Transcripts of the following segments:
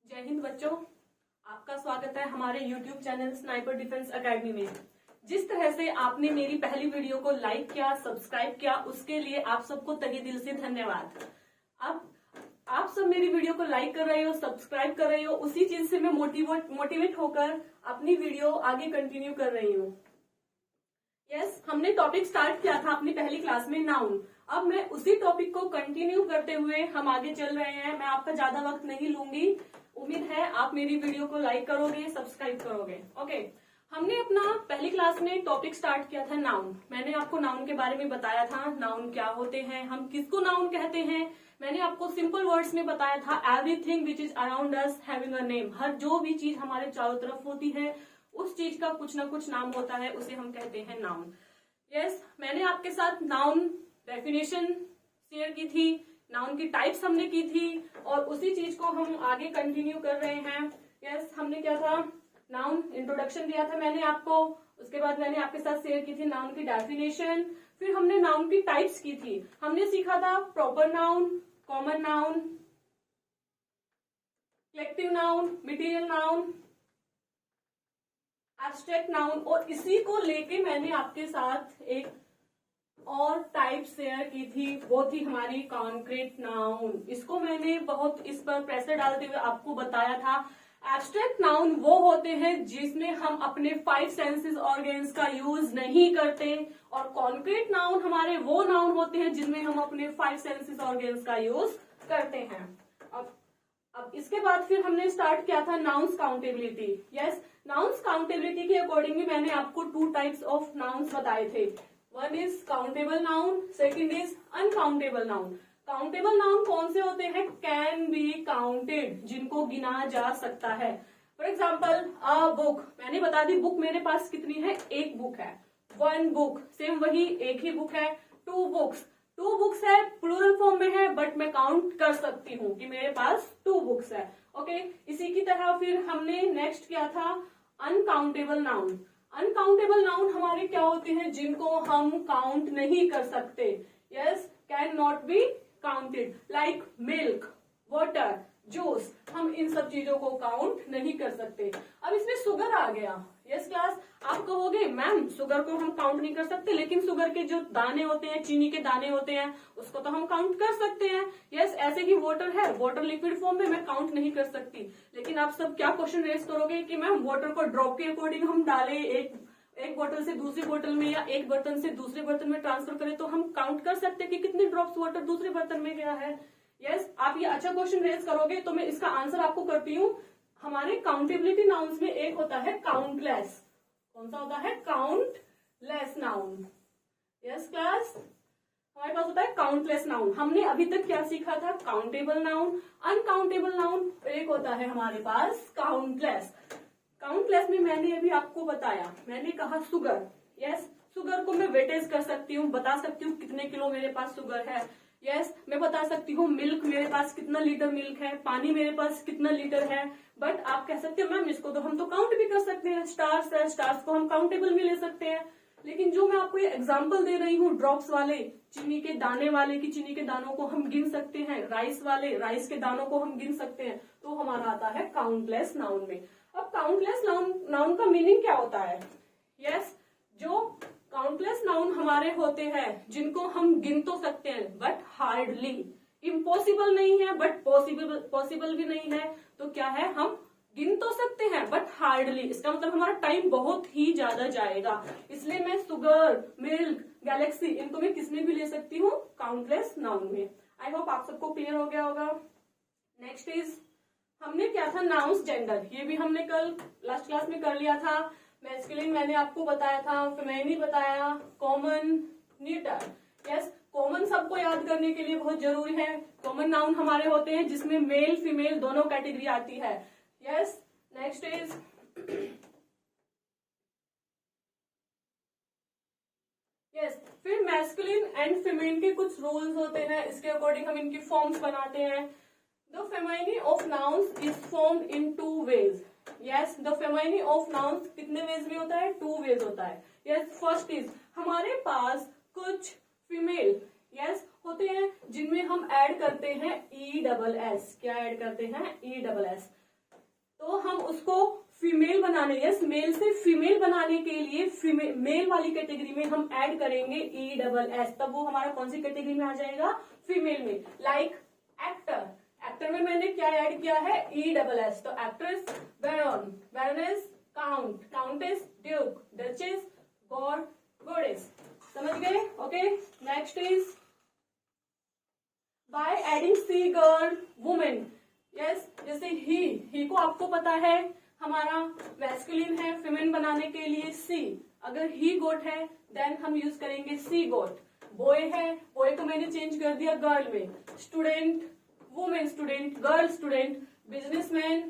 जय हिंद बच्चों, आपका स्वागत है हमारे YouTube channel sniper defence academy में। जिस तरह से आपने मेरी पहली वीडियो को लाइक किया, सब्सक्राइब किया, उसके लिए आप सबको तहे दिल से धन्यवाद। अब आप सब मेरी वीडियो को लाइक कर रहे हो, सब्सक्राइब कर रहे हो, उसी चीज से मैं मोटिवेट होकर अपनी वीडियो आगे कंटिन्यू कर रही हूँ। यस, हमने टॉपिक स्टार्ट किया था अपनी पहली क्लास में नाउन। अब मैं उसी टॉपिक को कंटिन्यू करते हुए हम आगे चल रहे हैं। मैं आपका ज्यादा वक्त नहीं लूंगी। उम्मीद है आप मेरी वीडियो को लाइक करोगे, सब्सक्राइब करोगे। ओके, हमने अपना पहली क्लास में टॉपिक स्टार्ट किया था नाउन। मैंने आपको नाउन के बारे में बताया था, नाउन क्या होते हैं, हम किसको नाउन कहते हैं। मैंने आपको सिंपल वर्ड्स में बताया था, everything which is around us having a name. हर जो भी चीज हमारे चारों तरफ होती है उस चीज का कुछ ना कुछ नाम होता है, उसे हम कहते हैं नाउन। यस, मैंने आपके साथ नाउन डेफिनेशन शेयर की थी, नाउन की टाइप्स हमने की थी और उसी चीज को हम आगे कंटिन्यू कर रहे हैं। यस, हमने क्या था, नाउन इंट्रोडक्शन दिया था मैंने आपको। उसके बाद मैंने आपके साथ शेयर की थी नाउन की डेफिनेशन। फिर हमने नाउन की टाइप्स की थी। हमने सीखा था proper noun, common noun, collective noun, material noun, abstract noun, और इसी को लेके मैंने आपके साथ एक और टाइप शेयर की थी, वो थी हमारी कॉन्क्रीट नाउन। इसको मैंने बहुत इस पर प्रेशर डालते हुए आपको बताया था। एब्स्ट्रैक्ट नाउन वो होते हैं जिसमें हम अपने 5 सेंसेस ऑर्गन्स का यूज नहीं करते, और कॉन्क्रीट नाउन हमारे वो नाउन होते हैं जिनमें हम अपने 5 सेंसेस ऑर्गन्स का यूज करते हैं। अब इसके बाद फिर हमने स्टार्ट किया था nouns accountability. Yes, nouns accountability के अकॉर्डिंग भी मैंने आपको 2 टाइप्स ऑफ नाउन्स बताए थे। One is countable noun, second is uncountable noun. Countable noun कौन से होते हैं? कैन बी काउंटेड, जिनको गिना जा सकता है। फॉर एग्जाम्पल अ बुक, मैंने बता दी बुक मेरे पास कितनी है, एक बुक है। 1 बुक, सेम वही एक ही बुक है। 2 बुक्स, 2 बुक्स है, प्लूरल फॉर्म में है, बट मैं काउंट कर सकती हूँ कि मेरे पास 2 बुक्स है। ओके, इसी की तरह फिर हमने नेक्स्ट किया था अनकाउंटेबल नाउन। अनकाउंटेबल नाउन हमारे क्या होते हैं, जिनको हम काउंट नहीं कर सकते। Yes, can not be counted, like milk, water, juice, हम इन सब चीजों को काउंट नहीं कर सकते। अब इसमें शुगर आ गया। यस क्लास, आप कहोगे मैम शुगर को हम काउंट नहीं कर सकते, लेकिन शुगर के जो दाने होते हैं, चीनी के दाने होते हैं, उसको तो हम काउंट कर सकते हैं। यस, ऐसे ही वाटर है, वाटर लिक्विड फॉर्म में मैं काउंट नहीं कर सकती। लेकिन आप सब क्या क्वेश्चन रेज करोगे कि मैम वाटर को ड्रॉप के अकॉर्डिंग हम डालें, एक बोतल से दूसरी बोतल में या एक बर्तन से दूसरे बर्तन में ट्रांसफर करें तो हम काउंट कर सकते हैं कि कितने ड्रॉप्स वाटर दूसरे बर्तन में गया है। यस, आप ये अच्छा क्वेश्चन रेज करोगे तो मैं इसका आंसर आपको करती हूँ। हमारे काउंटेबिलिटी नाउन्स में एक होता है काउंटलेस। कौन सा होता है? Countless noun. यस क्लास, हमारे पास होता है काउंटलेस नाउन। हमने अभी तक क्या सीखा था? काउंटेबल नाउन, अनकाउंटेबल नाउन, एक होता है हमारे पास काउंटलेस। काउंटलेस में मैंने अभी आपको बताया, मैंने कहा शुगर। यस, शुगर को मैं वेटेज कर सकती हूँ, बता सकती हूँ कितने किलो मेरे पास शुगर है। यस, मैं बता सकती हूँ मिल्क मेरे पास कितना लीटर मिल्क है, पानी मेरे पास कितना लीटर है। बट आप कह सकते हो मैम इसको तो हम तो काउंट भी कर सकते हैं, स्टार्स है, स्टार्स को हम काउंटेबल भी ले सकते हैं। लेकिन जो मैं आपको ये एग्जाम्पल दे रही हूँ ड्रॉप्स वाले, चीनी के दाने वाले की चीनी के दानों को हम गिन सकते हैं, राइस वाले राइस के दानों को हम गिन सकते हैं, तो हमारा आता है काउंटलेस नाउन में। अब काउंटलेस नाउन का मीनिंग क्या होता है? यस, जो काउंटलेस नाउन हमारे होते हैं जिनको हम गिन तो सकते हैं बट हार्डली, इम्पॉसिबल नहीं है बट पॉसिबल भी नहीं है, तो क्या है, हम गिन तो सकते हैं बट हार्डली। इसका मतलब हमारा टाइम बहुत ही ज्यादा जाएगा। इसलिए मैं शुगर, मिल्क, गैलेक्सी, इनको मैं किसमें भी ले सकती हूँ? काउंटलेस नाउन में। आई होप आप सबको क्लियर हो गया होगा। नेक्स्ट इज, हमने क्या था, नाउन्स जेंडर। ये भी हमने कल लास्ट क्लास में कर लिया था। मैस्कुलिन मैंने आपको बताया था, फेमिनिन बताया, कॉमन, न्यूटर। यस, कॉमन सबको याद करने के लिए बहुत जरूरी है। कॉमन नाउन हमारे होते हैं जिसमें मेल फीमेल दोनों कैटेगरी आती है। यस, नेक्स्ट इज यस, फिर मैस्कुलिन एंड फेमिनिन के कुछ रूल्स होते हैं, इसके अकॉर्डिंग हम इनकी फॉर्म्स बनाते हैं। The feminine of nouns is formed in 2 ways। Yes, the feminine of nouns कितने वेज में होता है? 2 ways होता है। यस, फर्स्ट इज, हमारे पास कुछ फीमेल यस होते हैं जिनमें हम ऐड करते हैं ESS। क्या ऐड करते हैं? ESS। तो हम उसको फीमेल बनाने, यस, मेल से फीमेल बनाने के लिए मेल वाली कैटेगरी में हम ऐड करेंगे ESS, तब वो हमारा कौन सी कैटेगरी में आ जाएगा, फीमेल में। लाइक एक्टर, एक्टर में मैंने क्या ऐड किया है, ESS, तो actress baron, baroness count, countess duke, duchess god, goddess. समझ गए? Okay, next is by adding she girl woman, yes, जैसे ही को आपको पता है हमारा मैस्कुलिन है, फेमिनिन बनाने के लिए सी, अगर ही गोट है देन हम यूज करेंगे सी गोट। बॉय है, बॉय को मैंने चेंज कर दिया गर्ल में। Student, women student, girl student, businessman,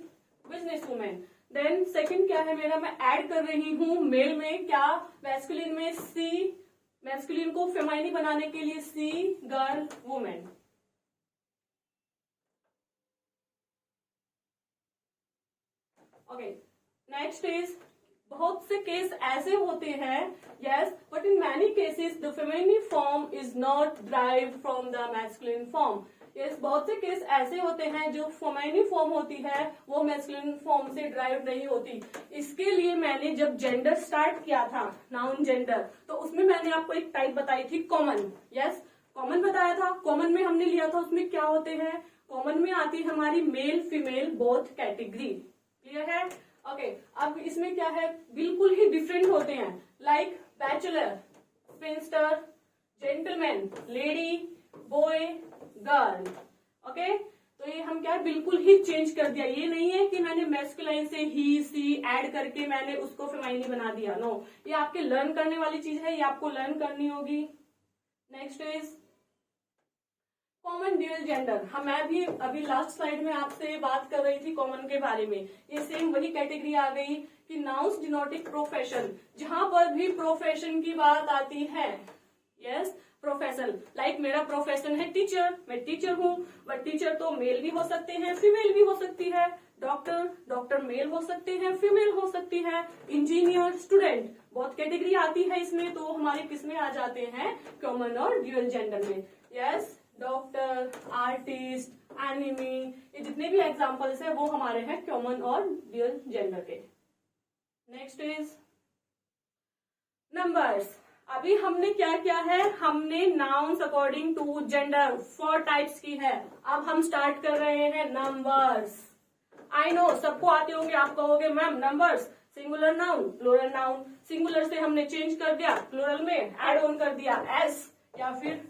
business women. Then second क्या है मेरा, मैं ऐड कर रही हूं मेल में क्या, मैस्कुलिन में सी, मैस्कुलिन को फेमाइनी बनाने के लिए she girl woman. Okay, next is बहुत से केस ऐसे होते हैं, yes, but in many cases the feminine form is not derived from the masculine form. Yes, बहुत से केस ऐसे होते हैं जो फेमिनिन फॉर्म होती है वो मैस्कुलिन फॉर्म से ड्राइव नहीं होती। इसके लिए मैंने जब जेंडर स्टार्ट किया था, नाउन जेंडर, तो उसमें मैंने आपको एक टाइप बताई थी कॉमन, यस, कॉमन बताया था। कॉमन में हमने लिया था, उसमें क्या होते हैं, कॉमन में आती है हमारी male female both category. Clear है? ओके, अब इसमें क्या है, बिल्कुल ही डिफरेंट होते हैं। Like bachelor, sphincter, gentleman, lady, boy, girl. Okay, तो ये हम क्या बिल्कुल ही चेंज कर दिया। ये नहीं है कि मैंने मैस्कुलाइन से ही सी ऐड करके मैंने उसको फेमाइनी बना दिया, नो, ये आपके लर्न करने वाली चीज है, ये आपको लर्न करनी होगी। Next is common dual gender. मैं भी अभी लास्ट स्लाइड में आपसे बात कर रही थी कॉमन के बारे में। ये सेम वही कैटेगरी आ गई कि नाउन्स डिनोटिंग प्रोफेशन, जहां पर भी प्रोफेशन की बात आती है, यस, प्रोफेशन। लाइक मेरा प्रोफेशन है टीचर, मैं टीचर हूँ, बट टीचर तो मेल भी हो सकते हैं, फीमेल भी हो सकती है। डॉक्टर, डॉक्टर मेल हो सकते हैं, फीमेल हो सकती है। इंजीनियर, स्टूडेंट, बहुत कैटेगरी आती है इसमें, तो हमारे किस में आ जाते हैं, कॉमन और ड्यूअल जेंडर में। यस, डॉक्टर, आर्टिस्ट, एनिमी, ये जितने भी एग्जाम्पल्स है वो हमारे हैं कॉमन और ड्यूअल जेंडर के। Next is numbers. अभी हमने क्या किया है, हमने nouns according to gender 4 types की है। अब हम स्टार्ट कर रहे हैं नंबर्स। आई नो सबको आते होंगे, आप कहोगे ma'am numbers singular noun, plural noun. Singular से हमने चेंज कर दिया, प्लूरल में एड ऑन कर दिया एस या फिर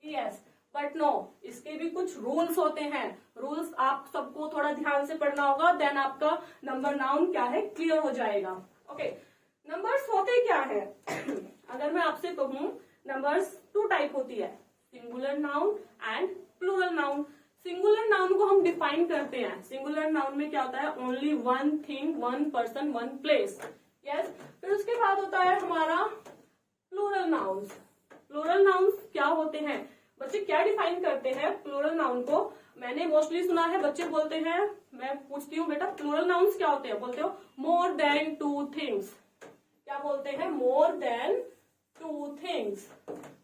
ईएस, बट नो, इसके भी कुछ रूल्स होते हैं। रूल्स आप सबको थोड़ा ध्यान से पढ़ना होगा, देन आपका नंबर नाउन क्या है क्लियर हो जाएगा। ओके, नंबर्स होते क्या है अगर मैं आपसे कहूं, नंबर्स 2 टाइप होती है, singular noun and plural noun. Singular noun को हम डिफाइन करते हैं। सिंगुलर नाउन में क्या होता है, only one thing, one person, one place. Yes, फिर उसके बाद होता है हमारा प्लूरल नाउन्स। प्लूरल नाउन्स क्या होते हैं, बच्चे क्या डिफाइन करते हैं प्लूरल नाउन को। मैंने मोस्टली सुना है बच्चे बोलते हैं, मैं पूछती हूँ बेटा प्लूरल नाउन्स क्या होते हैं, बोलते हो मोर देन 2 थिंग्स। क्या बोलते हैं, मोर देन 2 थिंग्स,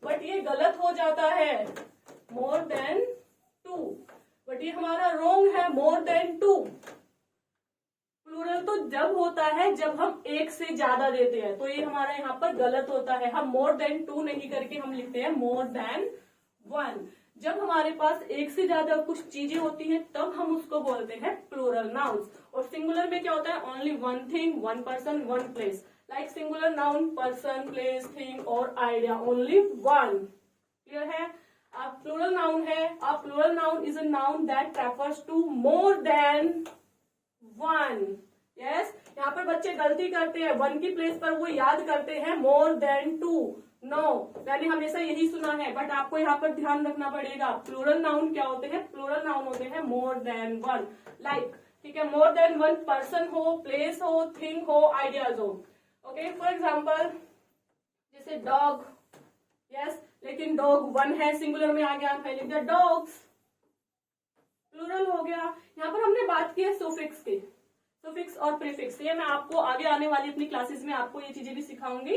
बट ये गलत हो जाता है, मोर देन 2, बट ये हमारा रॉन्ग है, मोर देन 2। प्लूरल तो जब होता है जब हम एक से ज्यादा देते हैं, तो ये हमारा यहाँ पर गलत होता है। हम मोर देन 2 नहीं करके हम लिखते हैं मोर देन 1। जब हमारे पास एक से ज्यादा कुछ चीजें होती हैं तब हम उसको बोलते हैं प्लूरल नाउन्स। और सिंगुलर में क्या होता है, only one thing, one person, one place. Like singular noun, person, place, thing और आइडिया, ओनली वन। क्लियर है? अब प्लूरल नाउन है, अब plural noun is a noun that refers to more than 1। Yes, यहाँ पर बच्चे गलती करते हैं, 1 की प्लेस पर वो याद करते हैं मोर देन 2। नो, मैंने हमेशा यही सुना है, बट आपको यहाँ पर ध्यान रखना पड़ेगा। प्लूरल नाउन क्या होते हैं, प्लूरल नाउन होते हैं मोर देन 1। लाइक, ठीक है, मोर देन 1 पर्सन हो, प्लेस हो, थिंग हो, आइडियाज हो। ओके, फॉर एग्जाम्पल जैसे डॉग, यस, लेकिन डॉग 1 है, सिंगुलर में आ गया, मैंने लिख दिया डॉग्स, प्लूरल हो गया। यहाँ पर हमने बात की है सुफिक्स की, सुफिक्स और प्रीफिक्स। ये मैं आपको आगे आने वाली अपनी क्लासेस में आपको ये चीजें भी सिखाऊंगी।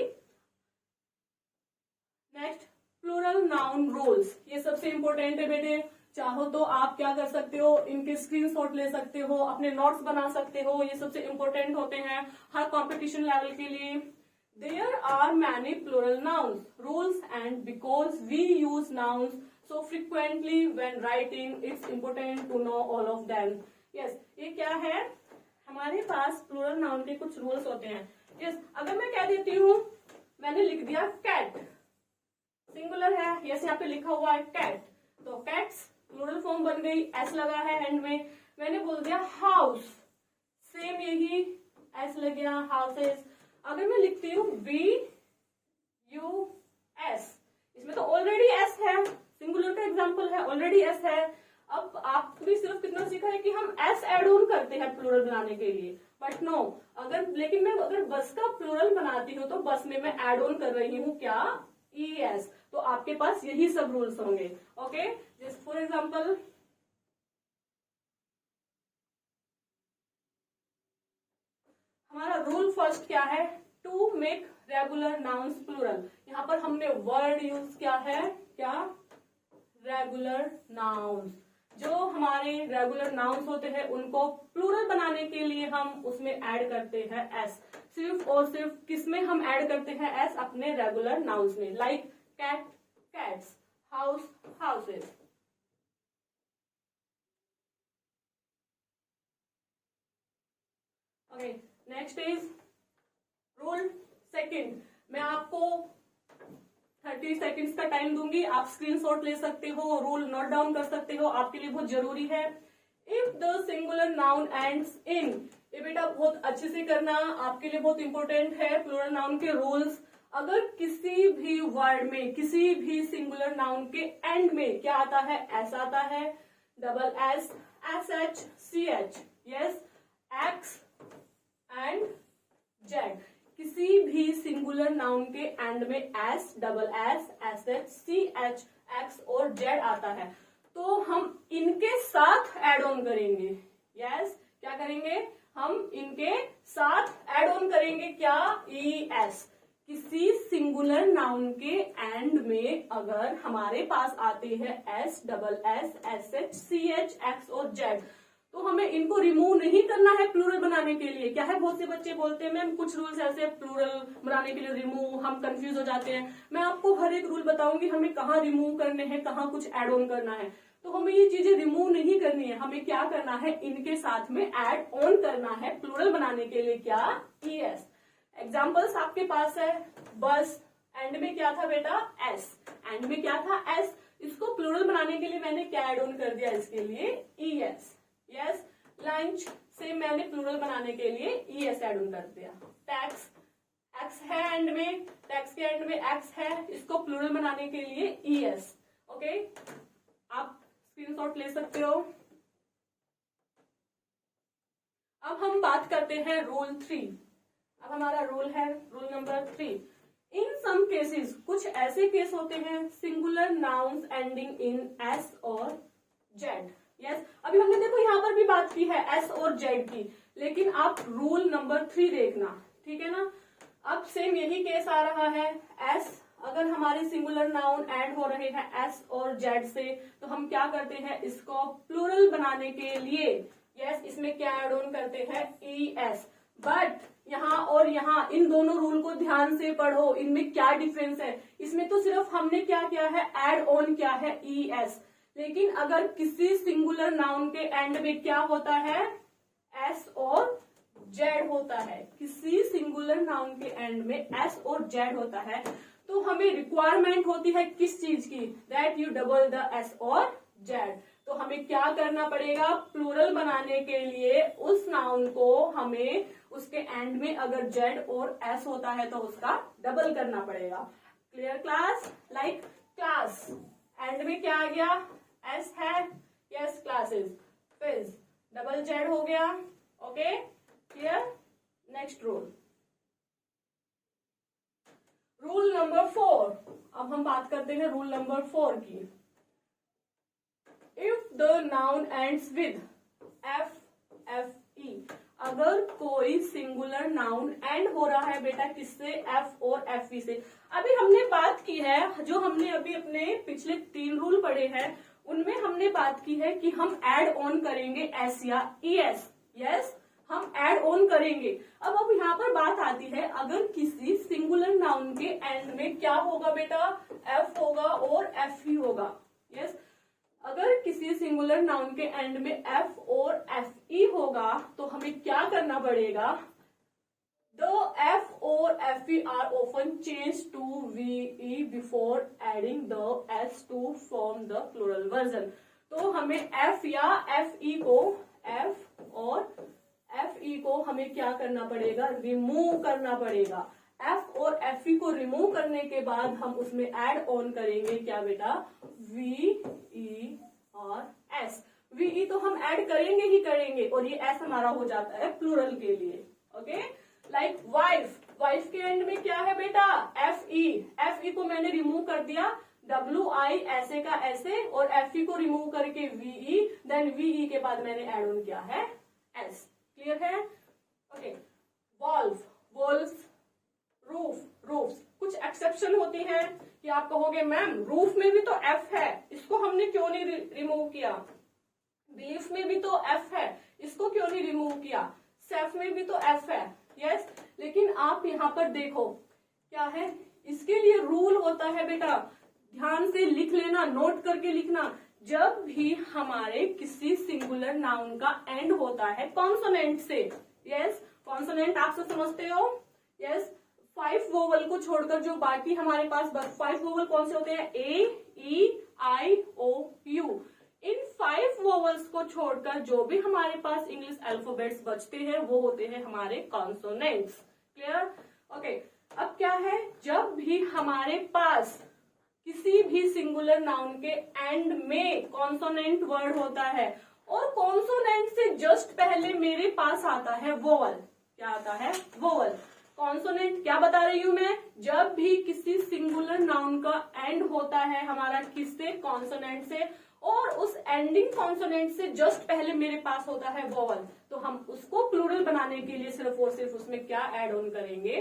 नेक्स्ट, प्लूरल नाउन रूल्स, ये सबसे इंपॉर्टेंट है बेटे, चाहो तो आप क्या कर सकते हो, इनके स्क्रीनशॉट ले सकते हो, अपने नोट्स बना सकते हो, ये सबसे इंपॉर्टेंट होते हैं हर कंपटीशन लेवल के लिए। There are many plural nouns, rules and because we use nouns so frequently when writing, it's important to know all of them. Yes, ये क्या है, हमारे पास प्लूरल नाउन के कुछ रूल्स होते हैं। यस, अगर मैं कह देती हूँ, मैंने लिख दिया कैट, सिंगुलर है, यस यहाँ पे लिखा हुआ है कैट, तो कैट्स प्लूरल फॉर्म बन गई, एस लगा है एंड में। मैंने बोल दिया हाउस, सेम यही एस लग गया, हाउसेस। अगर मैं लिखती हूँ बी यू एस, इसमें तो ऑलरेडी एस है, सिंगुलर का एग्जांपल है, ऑलरेडी एस है। अब आपने सिर्फ कितना सीखा है कि हम एस एड ऑन करते हैं प्लूरल बनाने के लिए, बट नो, लेकिन मैं अगर बस का प्लूरल बनाती हूँ तो बस में मैं एड ऑन कर रही हूँ क्या, ई एस। तो आपके पास यही सब रूल्स होंगे। ओके, जस्ट फॉर एग्जाम्पल, हमारा रूल फर्स्ट क्या है, to make regular nouns plural. यहाँ पर हमने वर्ड यूज किया है, क्या, रेगुलर नाउन्स। जो हमारे रेगुलर नाउन्स होते हैं उनको प्लूरल बनाने के लिए हम उसमें ऐड करते हैं एस। सिर्फ और सिर्फ किसमें हम ऐड करते हैं एस, अपने रेगुलर नाउन्स में, like cat cats, house houses. Okay, next is rule second. मैं आपको 30 सेकेंड्स का टाइम दूंगी, आप स्क्रीनशॉट ले सकते हो, रूल नोट डाउन कर सकते हो, आपके लिए बहुत जरूरी है। If the singular noun ends इन, ये बेटा बहुत अच्छे से करना, आपके लिए बहुत इंपॉर्टेंट है प्लूरल नाउन के रूल्स। अगर किसी भी वर्ड में, किसी भी सिंगुलर नाउन के एंड में क्या आता है, एस आता है, double S, S H, C H, yes, X and Z, किसी भी सिंगुलर नाउन के एंड में S, double S, S H, C H, X और जेड आता है, तो हम इनके साथ एड ऑन करेंगे। यस, क्या करेंगे, हम इनके साथ एड ऑन करेंगे क्या, ई एस। किसी सिंगुलर नाउन के एंड में अगर हमारे पास आते हैं S, double S, S H, C H, X और जेड, तो हमें इनको रिमूव नहीं करना है प्लूरल बनाने के लिए। क्या है, बहुत से बच्चे बोलते हैं मैम कुछ रूल्स ऐसे प्लूरल बनाने के लिए रिमूव, हम कंफ्यूज हो जाते हैं। मैं आपको हर एक रूल बताऊंगी हमें कहाँ रिमूव करने हैं, कहाँ कुछ एड ऑन करना है। तो हमें ये चीजें रिमूव नहीं करनी है, हमें क्या करना है, इनके साथ में एड ऑन करना है प्लूरल बनाने के लिए क्या, ई एस। एग्जाम्पल्स आपके पास है, बस एंड में क्या था बेटा, एस, एंड में क्या था, एस, इसको प्लूरल बनाने के लिए मैंने क्या एड ऑन कर दिया, इसके लिए ई एस। यस, लंच से मैंने प्लूरल बनाने के लिए ई एस एड ऑन कर दिया। टैक्स, एक्स है एंड में, टैक्स के एंड में एक्स है, इसको प्लूरल बनाने के लिए ई एस। ओके, आप स्क्रीनशॉट ले सकते हो। अब हम बात करते हैं रूल 3। अब हमारा रूल है रूल नंबर 3। इन सम केसेस, कुछ ऐसे केस होते हैं singular nouns ending in S और जेड। यस, अभी हमने देखो यहाँ पर भी बात की है एस और जेड की, लेकिन आप रूल नंबर 3 देखना, ठीक है ना। अब सेम यही केस आ रहा है, एस अगर हमारे सिंगुलर नाउन ऐड हो रहे हैं एस और जेड से, तो हम क्या करते हैं, इसको प्लूरल बनाने के लिए यस इसमें क्या एड ऑन करते हैं, ई एस। बट यहाँ और यहाँ इन दोनों रूल को ध्यान से पढ़ो, इनमें क्या डिफरेंस है। इसमें तो सिर्फ हमने क्या किया है, एड ऑन किया है ई एस, लेकिन अगर किसी सिंगुलर नाउन के एंड में क्या होता है, एस और जेड होता है, किसी सिंगुलर नाउन के एंड में एस और जेड होता है, तो हमें रिक्वायरमेंट होती है किस चीज की, that U double the S और जेड। तो हमें क्या करना पड़ेगा, प्लूरल बनाने के लिए उस नाउन को हमें उसके एंड में अगर जेड और एस होता है तो उसका डबल करना पड़ेगा। Clear class, like class and में क्या आ गया, एस है, यस, क्लासेस, फिर डबल जेड हो गया। Okay, clear. Next rule, rule number 4। अब हम बात करते हैं रूल नंबर 4 की। If the noun ends with F, F E, अगर कोई सिंगुलर नाउन एंड हो रहा है बेटा किससे, एफ और एफ ई से। अभी हमने बात की है, जो हमने अभी अपने पिछले 3 रूल पढ़े हैं उनमें हमने बात की है कि हम ऐड ऑन करेंगे एस या ईएस। यस, हम ऐड ऑन करेंगे। अब यहाँ पर बात आती है, अगर किसी सिंगुलर नाउन के एंड में क्या होगा बेटा, एफ होगा और एफ ही होगा। यस, अगर किसी सिंगुलर नाउन के एंड में एफ और एफ ई होगा तो हमें क्या करना पड़ेगा, The F or FE are often changed to VE before adding the S to form the plural version। तो हमें F या FE को, F और FE को हमें क्या करना पड़ेगा, रिमूव करना पड़ेगा। F और FE को रिमूव करने के बाद हम उसमें ऐड ऑन करेंगे क्या बेटा, VE और S। VE तो हम ऐड करेंगे ही करेंगे और ये S हमारा हो जाता है प्लूरल के लिए। ओके, लाइक वाइफ, वाइफ के एंड में क्या है बेटा, एफ ई। एफ ई को मैंने रिमूव कर दिया, WI ऐसे का ऐसे, और एफ ई को रिमूव करके VE, देन VE के बाद मैंने ऐड ऑन किया है S। क्लियर है? Okay, wolf, wolf, roof, roofs. कुछ एक्सेप्शन होती हैं कि आप कहोगे मैम रूफ में भी तो एफ है, इसको हमने क्यों नहीं रिमूव किया। बिलीफ में भी तो एफ है, इसको क्यों नहीं रिमूव किया। सेफ में भी तो एफ है। यस, लेकिन आप यहाँ पर देखो क्या है, इसके लिए रूल होता है बेटा, ध्यान से लिख लेना, नोट करके लिखना। जब भी हमारे किसी सिंगुलर नाउन का एंड होता है कॉन्सोनेंट से, यस, कॉन्सोनेंट आप सब समझते हो। यस, 5 वोवल को छोड़कर जो बाकी हमारे पास 5 वोवल कौन से होते हैं, ए, ई, आई, ओ, यू। इन 5 वोवल्स को छोड़कर जो भी हमारे पास इंग्लिश अल्फाबेट्स बचते हैं वो होते हैं हमारे कॉन्सोनेंट्स। क्लियर? ओके, अब क्या है, जब भी हमारे पास किसी भी सिंगुलर नाउन के एंड में कॉन्सोनेंट वर्ड होता है और कॉन्सोनेंट से जस्ट पहले मेरे पास आता है वोवल, क्या आता है, वोवल। कॉन्सोनेंट क्या बता रही हूं मैं, जब भी किसी सिंगुलर नाउन का एंड होता है हमारा किससे, कॉन्सोनेंट से, और उस एंडिंग कॉन्सोनेंट से जस्ट पहले मेरे पास होता है वोवल, तो हम उसको प्लूरल बनाने के लिए सिर्फ और सिर्फ उसमें क्या ऐड ऑन करेंगे,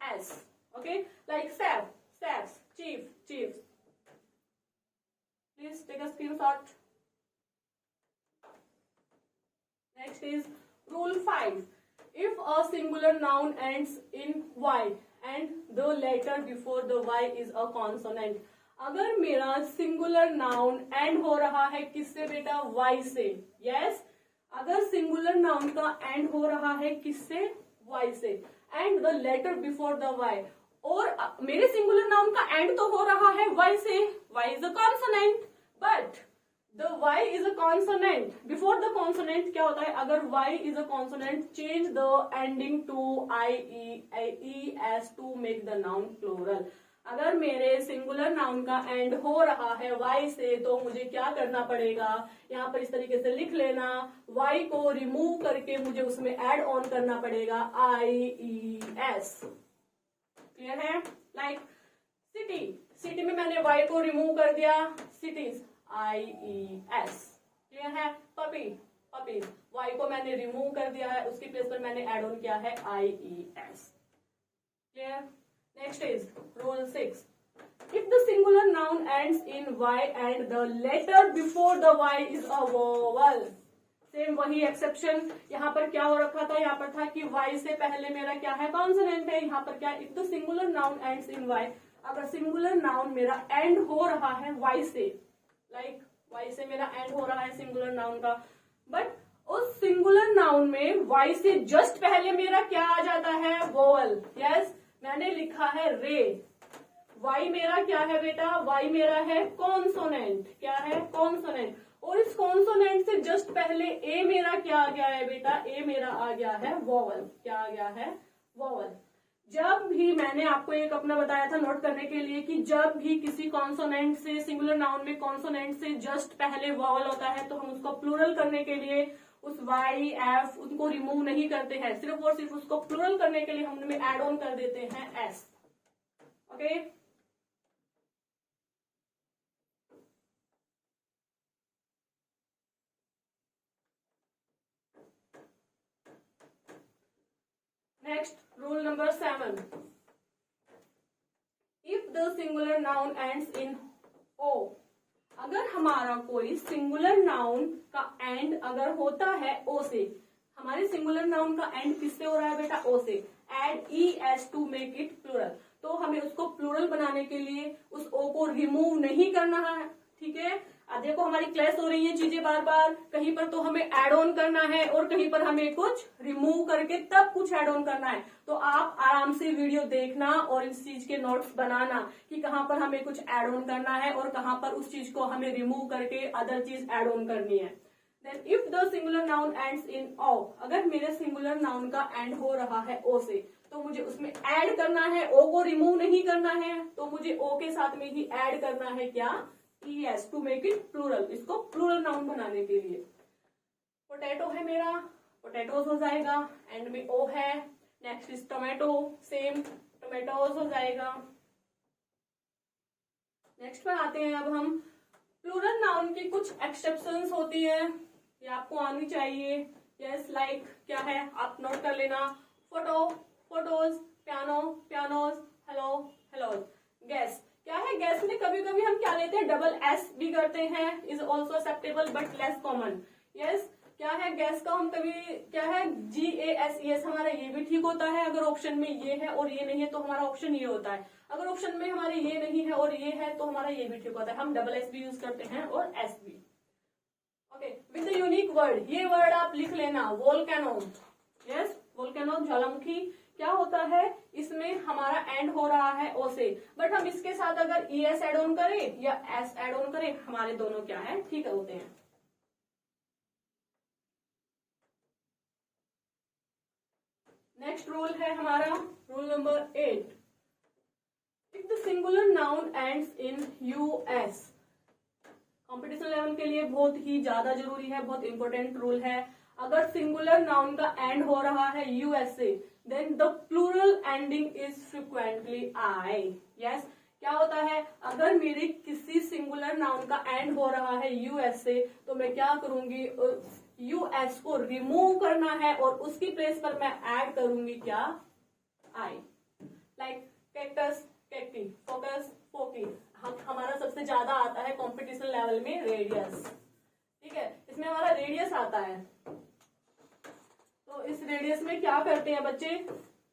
S. Okay, like safe, safes, chief, chiefs. Please take a screenshot. Next is rule 5। If a singular noun ends in Y and the letter before the Y is a consonant, अगर मेरा singular noun and हो रहा है किससे बेटा, Y से। Yes, अगर singular noun का एंड हो रहा है किससे, Y से, and the letter before the Y, और मेरे सिंगुलर नाउन का एंड तो हो रहा है Y से, Y is a consonant, but The Y is a consonant. Before the consonant क्या होता है, अगर Y is a consonant, change the ending to IE as to make the noun plural. अगर मेरे सिंगुलर नाउन का end हो रहा है Y से तो मुझे क्या करना पड़ेगा, यहाँ पर इस तरीके से लिख लेना, Y को रिमूव करके मुझे उसमें ऐड ऑन करना पड़ेगा IES। क्लियर है? लाइक सिटी, सिटी में मैंने Y को रिमूव कर दिया, सिटीज, IES। क्लियर है? पपी, पपीज, Y को मैंने रिमूव कर दिया है, उसकी प्लेस पर मैंने ऐड ऑन किया है IES। Clear? Next is rule 6। If the singular noun ends in Y and the letter before the Y is a vowel, same वही एक्सेप्शन, यहाँ पर क्या हो रखा था, यहाँ पर था कि Y से पहले मेरा क्या है, कॉन्सोनेंट है। यहाँ पर क्या, if the singular noun ends in Y, अगर सिंगुलर नाउन मेरा एंड हो रहा है Y से, लाइक Y से मेरा एंड हो रहा है सिंगुलर नाउन का, बट उस सिंगुलर नाउन में Y से जस्ट पहले मेरा क्या आ जाता है, वोवल। यस, मैंने लिखा है रे, Y मेरा क्या है बेटा, Y मेरा है कॉन्सोनेंट, क्या है, कॉन्सोनेंट, और इस कॉन्सोनेंट से जस्ट पहले ए मेरा क्या आ गया है बेटा, ए मेरा आ गया है वोवल, क्या आ गया है, वोवल। जब भी मैंने आपको एक अपना बताया था नोट करने के लिए कि जब भी किसी कॉन्सोनेंट से, सिंगुलर नाउन में कॉन्सोनेंट से जस्ट पहले वोवल होता है तो हम उसको प्लूरल करने के लिए उस Y, F उनको रिमूव नहीं करते हैं, सिर्फ और सिर्फ उसको प्लूरल करने के लिए हम उनमें ऐड ऑन कर देते हैं S। Okay, next rule number 7। If the singular noun ends in O, अगर हमारा कोई सिंगुलर नाउन का एंड अगर होता है ओ से, हमारे सिंगुलर नाउन का एंड किससे हो रहा है बेटा? ओ से। Add ES to make it plural, तो हमें उसको प्लूरल बनाने के लिए उस ओ को रिमूव नहीं करना है, ठीक है। अब देखो हमारी क्लैश हो रही है चीजें बार बार, कहीं पर तो हमें ऐड ऑन करना है और कहीं पर हमें कुछ रिमूव करके तब कुछ ऐड ऑन करना है। तो आप आराम से वीडियो देखना और इस चीज के नोट्स बनाना कि कहाँ पर हमें कुछ ऐड ऑन करना है और कहाँ पर उस चीज को हमें रिमूव करके अदर चीज ऐड ऑन करनी है। Then if the singular noun ends in O, अगर मेरे सिंगुलर नाउन का एंड हो रहा है ओ से, तो मुझे उसमें ऐड करना है, ओ को रिमूव नहीं करना है, तो मुझे ओ के साथ में ही ऐड करना है क्या? ES to make it plural, इसको प्लूरल नाउन बनाने के लिए। पोटैटो है मेरा, पोटैटोज हो जाएगा, एंड में ओ है। Next is tomato, same tomatoes हो जाएगा। नेक्स्ट पर आते हैं अब हम, प्लूरल नाउन की कुछ एक्सेप्शंस होती है, ये आपको आनी चाहिए। यस, लाइक क्या है आप नोट कर लेना। Photo, photos, piano, pianos, hello, hellos. Gas, क्या है? गैस में कभी कभी हम क्या लेते हैं? डबल S भी करते हैं, is also acceptable but less common. Yes, क्या है? गैस का हम कभी क्या है? GASES, हमारा ये भी ठीक होता है अगर ऑप्शन में ये है और ये नहीं है तो हमारा ऑप्शन ये होता है। अगर ऑप्शन में हमारे ये नहीं है और ये है तो हमारा ये भी ठीक होता है। हम डबल S भी यूज करते हैं और S भी। ओके, विद यूनिक वर्ड, ये वर्ड आप लिख लेना, वोल्केनो। यस, वोल्केनो, ज्वालामुखी। क्या होता है? इसमें हमारा एंड हो रहा है ओ से, बट हम इसके साथ अगर ES एड ऑन करें या S एड ऑन करें, हमारे दोनों क्या है? ठीक होते हैं। नेक्स्ट रूल है हमारा rule number 8। If the singular noun ends in US, competition level के लिए बहुत ही ज्यादा जरूरी है, बहुत इंपॉर्टेंट रूल है। अगर सिंगुलर नाउन का एंड हो रहा है US से, then the plural ending is frequently I। यस, क्या होता है? अगर मेरे किसी सिंगुलर नाउन का एंड हो रहा है US से, तो मैं क्या करूंगी? US को रिमूव करना है और उसकी प्लेस पर मैं ऐड करूंगी क्या? I। Like cactus, cacti, focus, foci. हमारा सबसे ज्यादा आता है कंपटीशन लेवल में रेडियस, ठीक है, इसमें हमारा रेडियस आता है। तो इस रेडियस में क्या करते हैं बच्चे?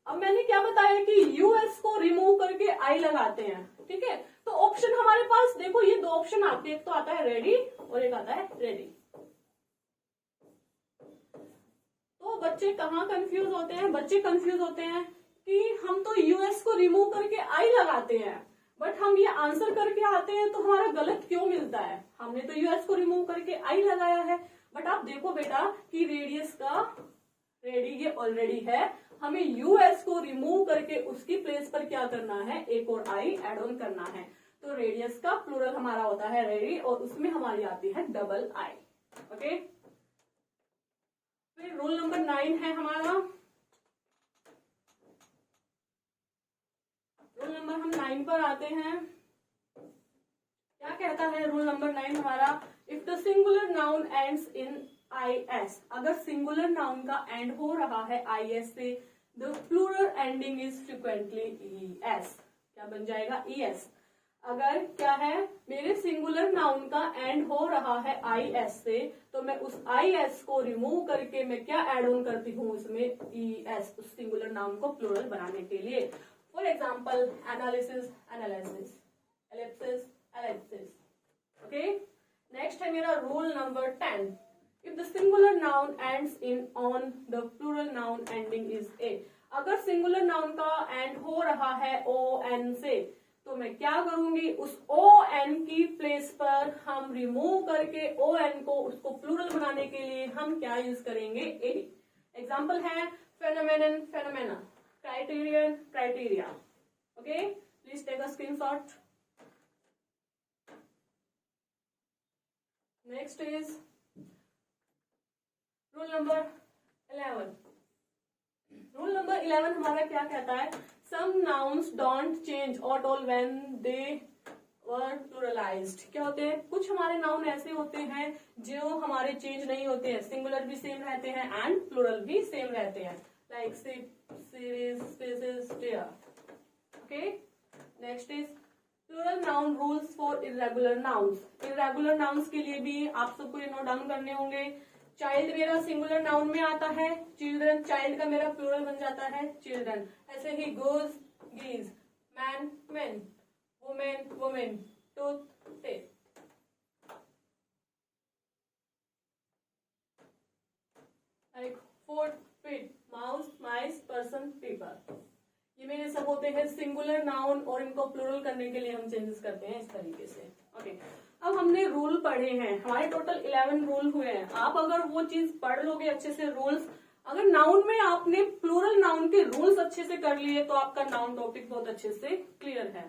अब मैंने क्या बताया कि US को रिमूव करके I लगाते हैं, ठीक है। तो ऑप्शन हमारे पास देखो, ये दो ऑप्शन आते हैं, एक तो आता है रेडी और एक आता है रेडी। तो बच्चे कहाँ कंफ्यूज होते हैं? बच्चे कंफ्यूज होते हैं कि हम तो US को रिमूव करके I लगाते हैं, बट हम ये आंसर करके आते हैं तो हमारा गलत क्यों मिलता है? हमने तो US को रिमूव करके I लगाया है, बट आप देखो बेटा कि रेडियस का रेडी ये ऑलरेडी है, हमें US को रिमूव करके उसकी प्लेस पर क्या करना है? एक और I एड ऑन करना है। तो रेडियस का प्लूरल हमारा होता है रेडी और उसमें हमारी आती है डबल I। ओके, फिर रूल नंबर 9 है हमारा। रूल नंबर हम 9 पर आते हैं। क्या कहता है रूल नंबर 9 हमारा? If the singular noun ends in IS, अगर सिंगुलर नाउन का एंड हो रहा है IS से, the plural ending is frequently ES। क्या बन जाएगा? ES। अगर क्या है? मेरे सिंगुलर नाउन का एंड हो रहा है IS से, तो मैं उस IS को रिमूव करके मैं क्या एड ऑन करती हूँ उसमें? ES, उस सिंगुलर नाउन को प्लूरल बनाने के लिए। For example, analysis, analysis, Ellipsis, Ellipsis. Okay, next है मेरा rule number 10। If the singular noun ends in on, the plural noun ending is a। अगर सिंगुलर नाउन का एंड हो रहा है ON से, तो मैं क्या करूंगी? उस ON की प्लेस पर हम रिमूव करके ON को उसको प्लूरल बनाने के लिए हम क्या यूज करेंगे? A। एग्जाम्पल है phenomenon, phenomena, criterion, criteria. Okay, please take a screenshot. Next is rule number 11। Rule number 11 हमारा क्या कहता है? Some nouns don't change at all when they were pluralized. क्या होते हैं? कुछ हमारे नाउन ऐसे होते हैं जो हमारे चेंज नहीं होते हैं, सिंगुलर भी सेम रहते हैं एंड प्लूरल भी सेम रहते हैं, like ship, series, spaces, deer. Okay, next is plural noun rules for irregular nouns. Irregular nouns के लिए भी आप सबको ये नोट डाउन करने होंगे। चाइल्ड मेरा सिंगुलर नाउन में आता है, चिल्ड्रन, चाइल्ड का मेरा प्लूरल बन जाता है चिल्ड्रन। ऐसे ही goose geese, man men, woman women, tooth teeth. Like foot feet, mouse mice, person people, ये मेरे सब होते हैं सिंगुलर नाउन और इनको प्लूरल करने के लिए हम चेंजेस करते हैं इस तरीके से। ओके, अब हमने रूल पढ़े हैं, हमारे टोटल 11 रूल हुए हैं। आप अगर वो चीज पढ़ लोगे अच्छे से रूल्स, अगर नाउन में आपने प्लूरल नाउन के रूल्स अच्छे से कर लिए तो आपका नाउन टॉपिक बहुत अच्छे से क्लियर है।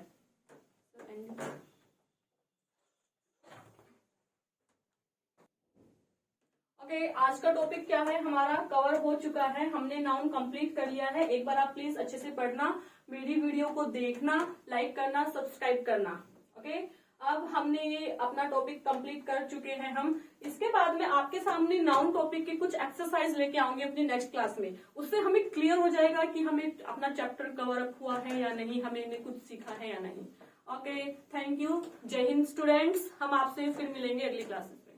ओके, आज का टॉपिक क्या है हमारा कवर हो चुका है, हमने नाउन कंप्लीट कर लिया है। एक बार आप प्लीज अच्छे से पढ़ना, मेरी वीडियो को देखना, लाइक करना, सब्सक्राइब करना। ओके, अब हमने ये अपना टॉपिक कंप्लीट कर चुके हैं हम। इसके बाद में आपके सामने नाउन टॉपिक की कुछ एक्सरसाइज लेके आऊंगी अपनी नेक्स्ट क्लास में। उससे हमें क्लियर हो जाएगा कि हमें अपना चैप्टर कवर अप हुआ है या नहीं, हमें कुछ सीखा है या नहीं। ओके, थैंक यू, जय हिंद स्टूडेंट्स। हम आपसे फिर मिलेंगे अगली क्लास में।